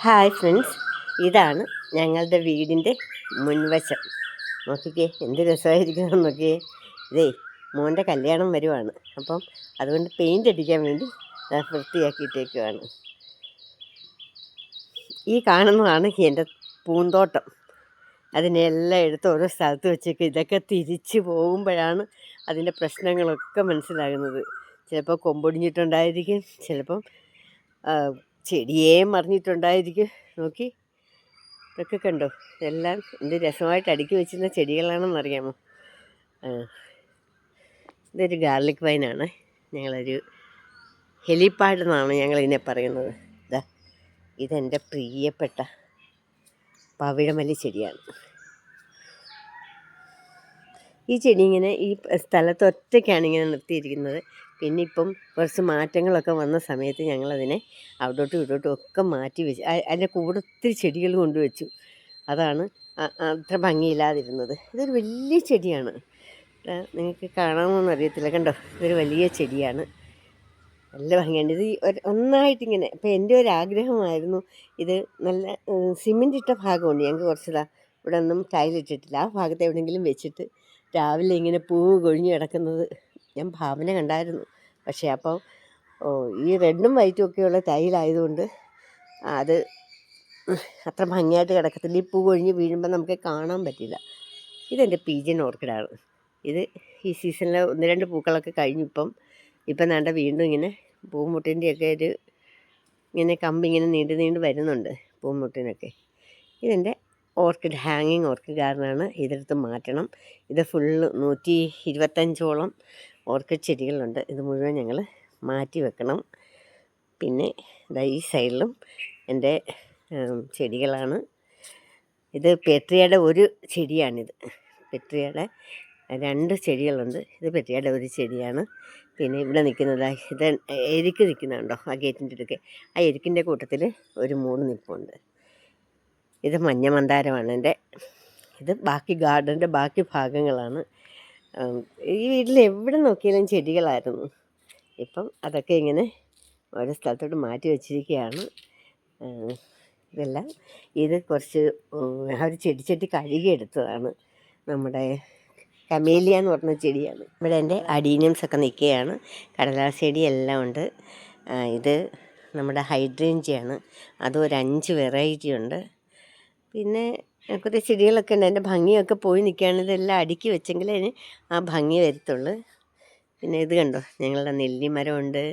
Hi friends, ഇതാണ് ഞങ്ങളുടെ വീടിൻ്റെ മുൻവശം. നോക്കിക്കേ, എന്ത് രസമായിരിക്കണം നോക്കിയേ. ഇതേ മോൻ്റെ കല്യാണം വരുവാണ്, അപ്പം അതുകൊണ്ട് പെയിൻ്റ് അടിക്കാൻ വേണ്ടി വൃത്തിയാക്കിയിട്ടേക്കുവാണ്. ഈ കാണുന്നതാണ് എൻ്റെ പൂന്തോട്ടം. അതിനെല്ലാം എടുത്ത് ഓരോ സ്ഥലത്ത് വെച്ചേക്ക്. ഇതൊക്കെ തിരിച്ച് പോകുമ്പോഴാണ് അതിൻ്റെ പ്രശ്നങ്ങളൊക്കെ മനസ്സിലാകുന്നത്. ചിലപ്പോൾ കൊമ്പൊടിഞ്ഞിട്ടുണ്ടായിരിക്കും, ചിലപ്പം ചെടിയേ മറിഞ്ഞിട്ടുണ്ടായിരിക്കും. നോക്കി, ഇതൊക്കെ കണ്ടോ? എല്ലാം എന്ത് രസമായിട്ട് അടുക്കി വെച്ചിരുന്ന ചെടികളാണെന്നറിയാമോ? ഇതൊരു ഗാർലിക് വൈനാണ്. ഞങ്ങളൊരു ഹെലിപ്പാഡ് എന്നാണ് ഞങ്ങളിതിനെ പറയുന്നത്. ഇതെൻ്റെ പ്രിയപ്പെട്ട പവിഴമല്ലി ചെടിയാണ്. ഈ ചെടി ഇങ്ങനെ ഈ സ്ഥലത്ത് ഒറ്റയ്ക്കാണ് ഇങ്ങനെ നിർത്തിയിരിക്കുന്നത്. പിന്നെ ഇപ്പം കുറച്ച് മാറ്റങ്ങളൊക്കെ വന്ന സമയത്ത് ഞങ്ങളതിനെ അവിടോട്ടും ഇവിടോട്ടും ഒക്കെ മാറ്റി വെച്ച് അതിൻ്റെ കൂടെ ഒത്തിരി ചെടികൾ കൊണ്ടുവച്ചു. അതാണ് അത്ര ഭംഗിയില്ലാതിരുന്നത്. ഇതൊരു വലിയ ചെടിയാണ്. നിങ്ങൾക്ക് കാണാമെന്നൊന്നും അറിയത്തില്ല, കണ്ടോ? ഇതൊരു വലിയ ചെടിയാണ്, നല്ല ഭംഗിയുണ്ട്. ഇത് ഒന്നായിട്ടിങ്ങനെ. അപ്പോൾ എൻ്റെ ഒരു ആഗ്രഹമായിരുന്നു, ഇത് നല്ല സിമെൻ്റ് ഇട്ട ഭാഗമുണ്ട് ഞങ്ങൾക്ക് കുറച്ചതാ. ഇവിടെ ഒന്നും ടൈലിട്ടിട്ടില്ല. ആ ഭാഗത്ത് എവിടെയെങ്കിലും വെച്ചിട്ട് രാവിലെ ഇങ്ങനെ പൂവ് കൊഴിഞ്ഞ് കിടക്കുന്നത് ഞാൻ ഭാവന കണ്ടായിരുന്നു. പക്ഷേ അപ്പം ഈ റെഡും വൈറ്റും ഒക്കെയുള്ള ടൈലായതുകൊണ്ട് അത് അത്ര ഭംഗിയായിട്ട് കിടക്കത്തില്ല. ഈ പൂ കൊഴിഞ്ഞ് വീഴുമ്പോൾ നമുക്ക് കാണാൻ പറ്റില്ല. ഇതെൻ്റെ പീജിയൻ ഓർക്കിഡാണ്. ഇത് ഈ സീസണിൽ 1-2 പൂക്കളൊക്കെ കഴിഞ്ഞു. ഇപ്പം വേണ്ട വീണ്ടും ഇങ്ങനെ പൂമുട്ടിൻ്റെയൊക്കെ ഒരു ഇങ്ങനെ കമ്പിങ്ങനെ നീണ്ട് വരുന്നുണ്ട് പൂമുട്ടിനൊക്കെ. ഇതെൻ്റെ ഓർക്കിഡ്, ഹാങ്ങിങ് ഓർക്കിഡ് ഗാർഡനാണ്. ഇതെടുത്ത് മാറ്റണം. ഇത് ഫുള്ള് 125ഓളം ഓർക്കിഡ് ചെടികളുണ്ട്. ഇത് മുഴുവൻ ഞങ്ങൾ മാറ്റി വെക്കണം. പിന്നെ ഈ സൈഡിലും എൻ്റെ ചെടികളാണ്. ഇത് പെട്രിയയുടെ ഒരു ചെടിയാണിത്. പെട്രിയയുടെ 2 ചെടികളുണ്ട്. ഇത് പെട്രിയയുടെ ഒരു ചെടിയാണ്. പിന്നെ ഇവിടെ നിൽക്കുന്നത് ഇത് എരിക്ക് നിൽക്കുന്നുണ്ടോ ആ ഗേറ്റിൻ്റെ അടുക്കെ? ആ എരിക്കിൻ്റെ കൂട്ടത്തിൽ ഒരു 3 നിൽപ്പുണ്ട്. ഇത് മഞ്ഞ മന്ദാരമാണ് ഇത് ബാക്കി ഗാർഡൻ്റെ ബാക്കി ഭാഗങ്ങളാണ്. ഈ വീട്ടിൽ എവിടെ നോക്കിയാലും ചെടികളായിരുന്നു. ഇപ്പം അതൊക്കെ ഇങ്ങനെ ഓരോ സ്ഥലത്തോട്ട് മാറ്റി വച്ചിരിക്കുകയാണ്. ഇതെല്ലാം ഇത് കുറച്ച് ഒരു ചെടി കഴുകിയെടുത്തതാണ്. നമ്മുടെ കമേലിയ എന്ന് പറഞ്ഞ ചെടിയാണ്. ഇവിടെ എൻ്റെ അഡീനിയംസൊക്കെ നിൽക്കുകയാണ്. കടലാസ് ചെടി എല്ലാം ഉണ്ട്. ഇത് നമ്മുടെ ഹൈഡ്രേഞ്ചിയാണ്. അതും ഒരു 5 വെറൈറ്റി ഉണ്ട്. പിന്നെ കുറേ ചെടികളൊക്കെ ഉണ്ട്. അതിൻ്റെ ഭംഗിയൊക്കെ പോയി നിൽക്കുകയാണ്. ഇതെല്ലാം അടുക്കി വെച്ചെങ്കിലേ അതിന് ആ ഭംഗി വരത്തുള്ളൂ. പിന്നെ ഇത് കണ്ടോ, ഞങ്ങളുടെ നെല്ലിമരമുണ്ട്,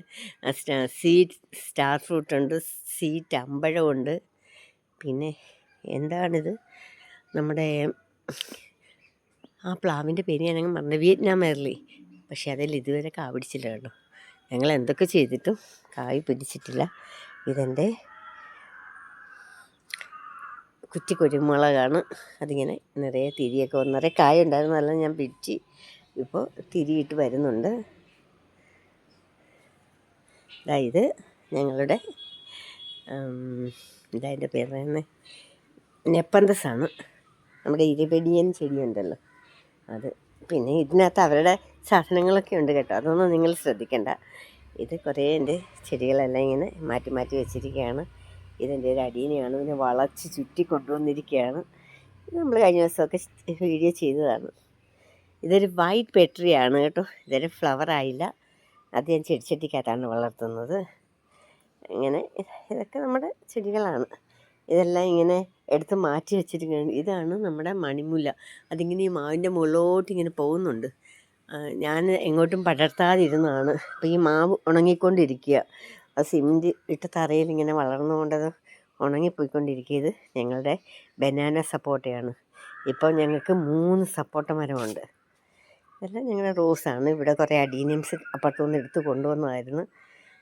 സ്റ്റാർ ഫ്രൂട്ടുണ്ട്, സീറ്റ് അമ്പഴമുണ്ട്. പിന്നെ എന്താണിത്, നമ്മുടെ ആ പ്ലാവിൻ്റെ പേര് ഞാനങ്ങ് മറന്നു, വിയറ്റ്നാം മെർലി. പക്ഷേ അതിൽ ഇതുവരെ കാ പിടിച്ചില്ല കേട്ടോ. ഞങ്ങൾ എന്തൊക്കെ ചെയ്തിട്ടും കായ് പിടിച്ചിട്ടില്ല. ഇതെൻ്റെ കുറ്റി കുരുമുളകാണ്. അതിങ്ങനെ നിറയെ തിരിയൊക്കെ നിറയെ കായ ഉണ്ടായിരുന്നതെല്ലാം ഞാൻ പിടിച്ച് ഇപ്പോൾ തിരിയിട്ട് വരുന്നുണ്ട്. ഇത് ഞങ്ങളുടെ ഇതതിൻ്റെ പേര് പറയുന്നത് നെപ്പന്തസാണ്. നമ്മുടെ ഇരിപെടിയൻ ചെടിയുണ്ടല്ലോ അത്. പിന്നെ ഇതിനകത്ത് അവരുടെ സാധനങ്ങളൊക്കെ ഉണ്ട് കേട്ടോ, അതൊന്നും നിങ്ങൾ ശ്രദ്ധിക്കണ്ട. ഇത് കുറേ എൻ്റെ ചെടികളെല്ലാം ഇങ്ങനെ മാറ്റി മാറ്റി വെച്ചിരിക്കുകയാണ്. ഇതെൻ്റെ ഒരു അടീനയാണ്. ഇതിനെ വളച്ച് ചുറ്റി കൊണ്ടുവന്നിരിക്കുകയാണ്. ഇത് നമ്മൾ കഴിഞ്ഞ ദിവസമൊക്കെ വീഡിയോ ചെയ്തതാണ്. ഇതൊരു വൈറ്റ് പെട്രിയാണ് കേട്ടോ. ഇതൊരു ഫ്ലവർ ആയില്ല. അത് ഞാൻ ചെടിച്ചട്ടിക്കകത്താണ് വളർത്തുന്നത്. ഇങ്ങനെ ഇതൊക്കെ നമ്മുടെ ചെടികളാണ്. ഇതെല്ലാം ഇങ്ങനെ എടുത്ത് മാറ്റി വെച്ചിരിക്കുകയാണ്. ഇതാണ് നമ്മുടെ മണിമുല്ല. അതിങ്ങനെ ഈ മാവിൻ്റെ മുകളിലോട്ട് ഇങ്ങനെ പോകുന്നുണ്ട്. ഞാൻ എങ്ങോട്ടും പടർത്താതിരുന്നതാണ്. അപ്പോൾ ഈ മാവ് ഉണങ്ങിക്കൊണ്ടിരിക്കുക. ആ സിമെൻറ്റ് ഇട്ട തറയിൽ ഇങ്ങനെ വളർന്നുകൊണ്ടത് ഉണങ്ങിപ്പോയിക്കൊണ്ടിരിക്കുക. ഇത് ഞങ്ങളുടെ ബനാന സപ്പോട്ടയാണ്. ഇപ്പോൾ ഞങ്ങൾക്ക് 3 സപ്പോട്ട മരമുണ്ട്. ഇതെല്ലാം ഞങ്ങളുടെ റോസാണ്. ഇവിടെ കുറേ അഡീനിയംസ് അപ്പുറത്തുനിന്ന് എടുത്ത് കൊണ്ടുവന്നതായിരുന്നു.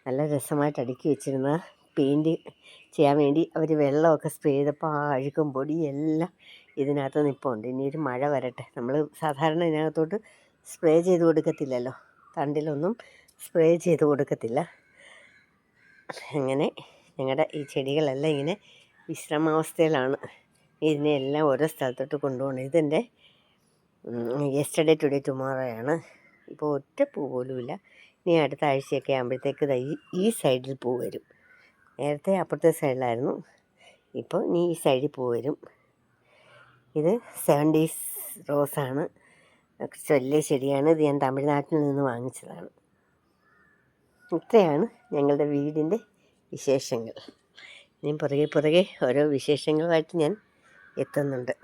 നല്ല രസമായിട്ട് അടുക്കി വെച്ചിരുന്ന പെയിൻറ്റ് ചെയ്യാൻ വേണ്ടി അവർ വെള്ളമൊക്കെ സ്പ്രേ ചെയ്തപ്പോൾ ആ അഴുക്കും പൊടിയും എല്ലാം ഇതിനകത്ത് നിൽപ്പുണ്ട്. ഇനി ഒരു മഴ വരട്ടെ. നമ്മൾ സാധാരണ ഇതിനകത്തോട്ട് സ്പ്രേ ചെയ്ത് കൊടുക്കത്തില്ലല്ലോ, തണ്ടിലൊന്നും സ്പ്രേ ചെയ്ത് കൊടുക്കത്തില്ല. അങ്ങനെ ഞങ്ങളുടെ ഈ ചെടികളെല്ലാം ഇങ്ങനെ വിശ്രമാവസ്ഥയിലാണ്. ഇതിനെല്ലാം ഓരോ സ്ഥലത്തോട്ട് കൊണ്ടുപോകണം. ഇതെൻ്റെ യെസ്റ്റർഡേ ടുഡേ ടുമോറോയാണ്. ഇപ്പോൾ ഒറ്റ പൂ പോലുമില്ല. ഇനി അടുത്ത ആഴ്ചയൊക്കെ ആകുമ്പോഴത്തേക്ക് ഈ സൈഡിൽ പൂ വരും. നേരത്തെ അപ്പുറത്തെ സൈഡിലായിരുന്നു. ഇപ്പോൾ ഇനി ഈ സൈഡിൽ പോരും. ഇത് 70s റോസാണ്. കുറച്ച് വലിയ ചെടിയാണ്. ഇത് ഞാൻ തമിഴ്നാട്ടിൽ നിന്ന് വാങ്ങിച്ചതാണ്. ഇത്രയാണ് ഞങ്ങളുടെ വീടിൻ്റെ വിശേഷങ്ങൾ. ഇനിയും പുറകെ ഓരോ വിശേഷങ്ങളുമായിട്ട് ഞാൻ എത്തുന്നുണ്ട്.